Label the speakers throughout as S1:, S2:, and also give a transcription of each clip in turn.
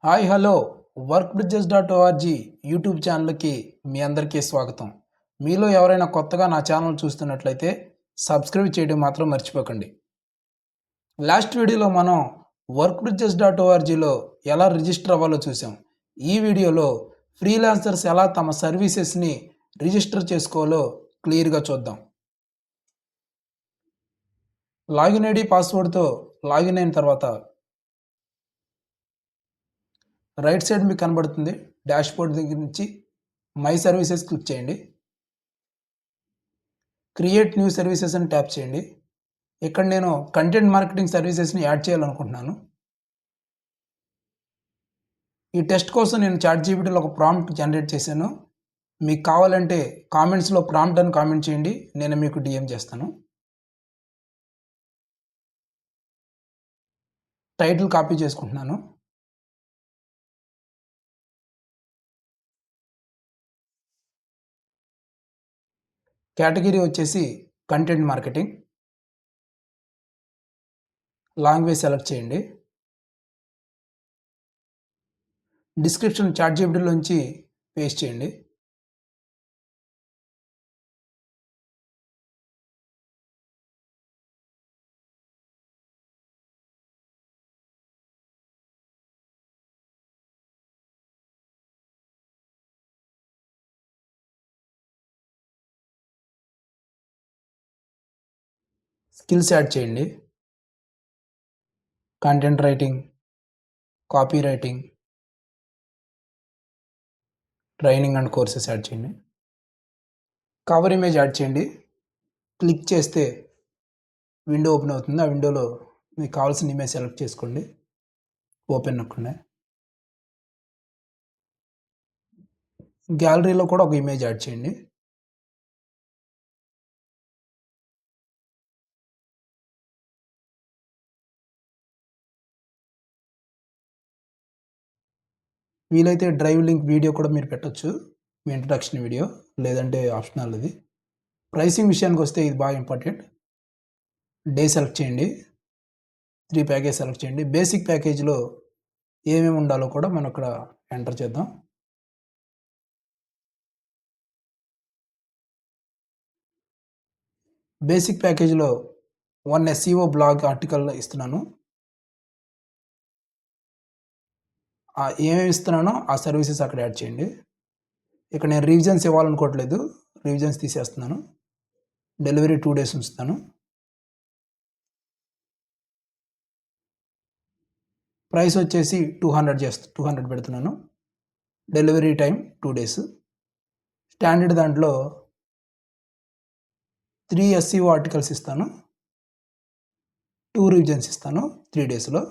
S1: Hi hello వర్క్బ్రిడ్జెస్.org YouTube ఛానల్కి మీ అందరికీ స్వాగతం. మీలో ఎవరైనా కొత్తగా నా ఛానల్ చూస్తున్నట్లయితే సబ్స్క్రైబ్ చేయడం మాత్రం మర్చిపోకండి. లాస్ట్ వీడియోలో మనం వర్క్బ్రిడ్జెస్.orgలో ఎలా రిజిస్టర్ అవ్వాలో చూసాం. ఈ వీడియోలో ఫ్రీలాన్సర్స్ ఎలా తమ సర్వీసెస్ని రిజిస్టర్ చేసుకోవాలో క్లియర్గా చూద్దాం. లాగిన్ ఐడి పాస్వర్డ్తో లాగిన్ అయిన తర్వాత రైట్ సైడ్ మీకు కనబడుతుంది డాష్బోర్డ్ దగ్గర నుంచి మై సర్వీసెస్ క్లిక్ చేయండి. క్రియేట్ న్యూ సర్వీసెస్ అని ట్యాప్ చేయండి. ఇక్కడ నేను కంటెంట్ మార్కెటింగ్ సర్వీసెస్ని యాడ్ చేయాలనుకుంటున్నాను. ఈ టెస్ట్ కోసం నేను చాట్‌జీపీటీలో ఒక ప్రాంప్ట్ జనరేట్ చేశాను. మీకు కావాలంటే కామెంట్స్‌లో ప్రాంప్ట్ అని కామెంట్ చేయండి. నేను మీకు డీఎం చేస్తాను. టైటిల్ కాపీ చేసుకుంటున్నాను. కేటగిరీ వచ్చేసి కంటెంట్ మార్కెటింగ్. లాంగ్వేజ్ సెలెక్ట్ చేయండి. డిస్క్రిప్షన్ చాట్‌జీపీటీలోంచి పేస్ట్ చేయండి. స్కిల్స్ యాడ్ చేయండి. Content writing, copy writing, training and courses add చేయండి. కవర్ ఇమేజ్ యాడ్ చేయండి. క్లిక్ చేస్తే విండో ఓపెన్ అవుతుంది. ఆ విండోలో మీకు కావాల్సిన ఇమేజ్ సెలెక్ట్ చేసుకోండి. ఓపెన్ నొక్కండి. గ్యాలరీలో కూడా ఒక ఇమేజ్ యాడ్ చేయండి. వీలైతే డ్రైవ్ లింక్ వీడియో కూడా మీరు పెట్టొచ్చు. మీ ఇంట్రడక్షన్ వీడియో లేదంటే ఆప్షనల్ ఇది. ప్రైసింగ్ విషయానికి వస్తే ఇది బాగా ఇంపార్టెంట్. డే సెలెక్ట్ చేయండి. 3 ప్యాకేజ్ సెలెక్ట్ చేయండి. బేసిక్ ప్యాకేజ్లో ఏమేమి ఉండాలో కూడా మనం ఇక్కడ ఎంటర్ చేద్దాం. బేసిక్ ప్యాకేజ్లో 1 ఎస్ఈఓ బ్లాగ్ ఆర్టికల్ ఇస్తున్నాను. ఏమేమి ఇస్తున్నానో ఆ సర్వీసెస్ అక్కడ యాడ్ చేయండి. ఇక్కడ నేను రివిజన్స్ ఇవ్వాలనుకోవట్లేదు. రివిజన్స్ తీసేస్తున్నాను. డెలివరీ 2 డేస్ ఉంచుతాను. ప్రైస్ వచ్చేసి 200 పెడుతున్నాను. Delivery time 2 days. స్టాండర్డ్ దాంట్లో 3 ఎస్ఈఓ ఆర్టికల్స్ ఇస్తాను. 2 రివిజన్స్ ఇస్తాను 3 డేస్లో.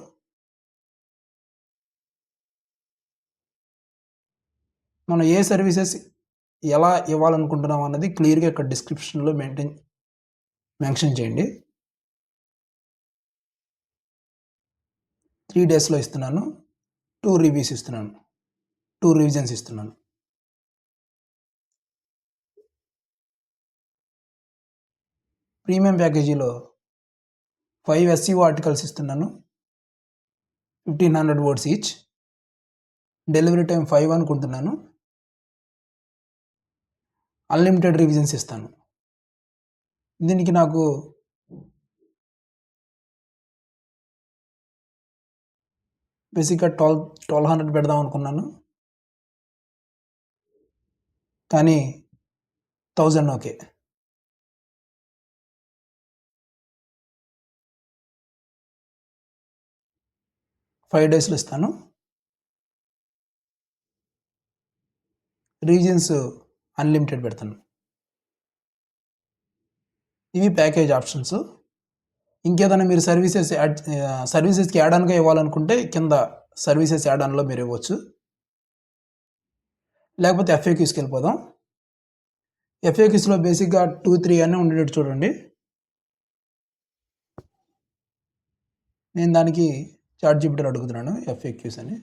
S1: మనం ఏ సర్వీసెస్ ఎలా ఇవ్వాలనుకుంటున్నాం అన్నది క్లియర్గా ఇక్కడ డిస్క్రిప్షన్లో మెన్షన్ చేయండి. 3 డేస్లో ఇస్తున్నాను. 2 రివ్యూస్ ఇస్తున్నాను. 2 రివిజన్స్ ఇస్తున్నాను. ప్రీమియం ప్యాకేజీలో 5 ఎస్ఈఓ ఆర్టికల్స్ ఇస్తున్నాను. 1500 వర్డ్స్ ఈచ్. డెలివరీ టైం 5 అనుకుంటున్నాను. అన్లిమిటెడ్ రివిజన్స్ ఇస్తాను. దీనికి నాకు బేసిక్గా 1200 పెడదాం అనుకున్నాను. కానీ 1000 ఓకే. 5 డేస్లో ఇస్తాను. రీజియన్స్ అన్లిమిటెడ్ పెడతాను. ఇవి ప్యాకేజ్ ఆప్షన్స్. ఇంకేదైనా మీరు సర్వీసెస్కి యాడ్ ఆన్గా ఇవ్వాలనుకుంటే కింద సర్వీసెస్ యాడ్ ఆన్లో మీరు ఇవ్వచ్చు. లేకపోతే ఎఫ్ఏక్యూస్కి వెళ్ళిపోదాం. ఎఫ్ఏక్యూస్లో బేసిక్గా 2-3 అన్నీ ఉండేటట్టు చూడండి. నేను దానికి చాట్‌జీపీటీలో అడుగుతున్నాను ఎఫ్ఏక్యూస్ అని.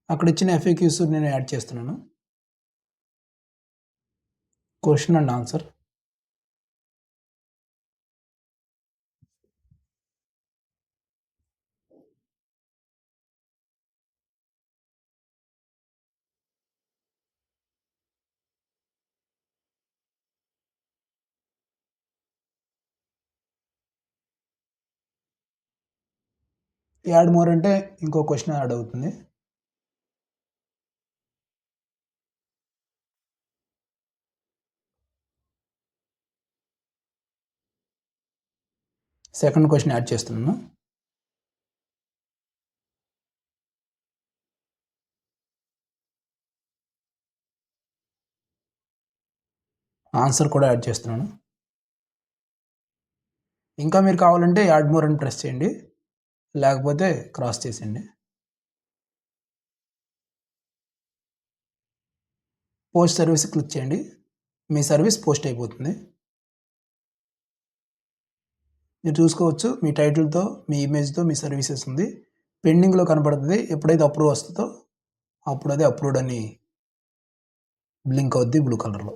S1: అక్కడ ఇచ్చిన ఎఫ్ఏక్యూస్ నేను యాడ్ చేస్తున్నాను. Question and answer. Add more అంటే ఇంకో క్వశ్చన్ యాడ్ అవుతుంది. సెకండ్ క్వశ్చన్ యాడ్ చేస్తున్నాను. ఆన్సర్ కూడా యాడ్ చేస్తున్నాను. ఇంకా మీరు కావాలంటే యాడ్ మోర్ అని ప్రెస్ చేయండి, లేకపోతే క్రాస్ చేసేయండి. పోస్ట్ సర్వీస్ క్లిక్ చేయండి. మీ సర్వీస్ పోస్ట్ అయిపోతుంది. మీరు చూసుకోవచ్చు, మీ టైటిల్తో మీ ఇమేజ్తో మీ సర్వీసెస్ ఉంది. పెండింగ్లో కనపడుతుంది. ఎప్పుడైతే అప్రూవ్ వస్తుందో అప్పుడు అది అప్రూవ్డ్ అని బ్లింక్ అవుద్ది బ్లూ కలర్లో.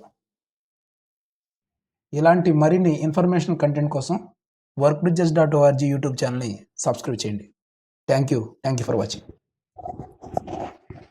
S1: ఇలాంటి మరిన్ని ఇన్ఫర్మేషన్ కంటెంట్ కోసం workbridges.org యూట్యూబ్ ఛానల్ని సబ్స్క్రైబ్ చేయండి. Thank you for watching.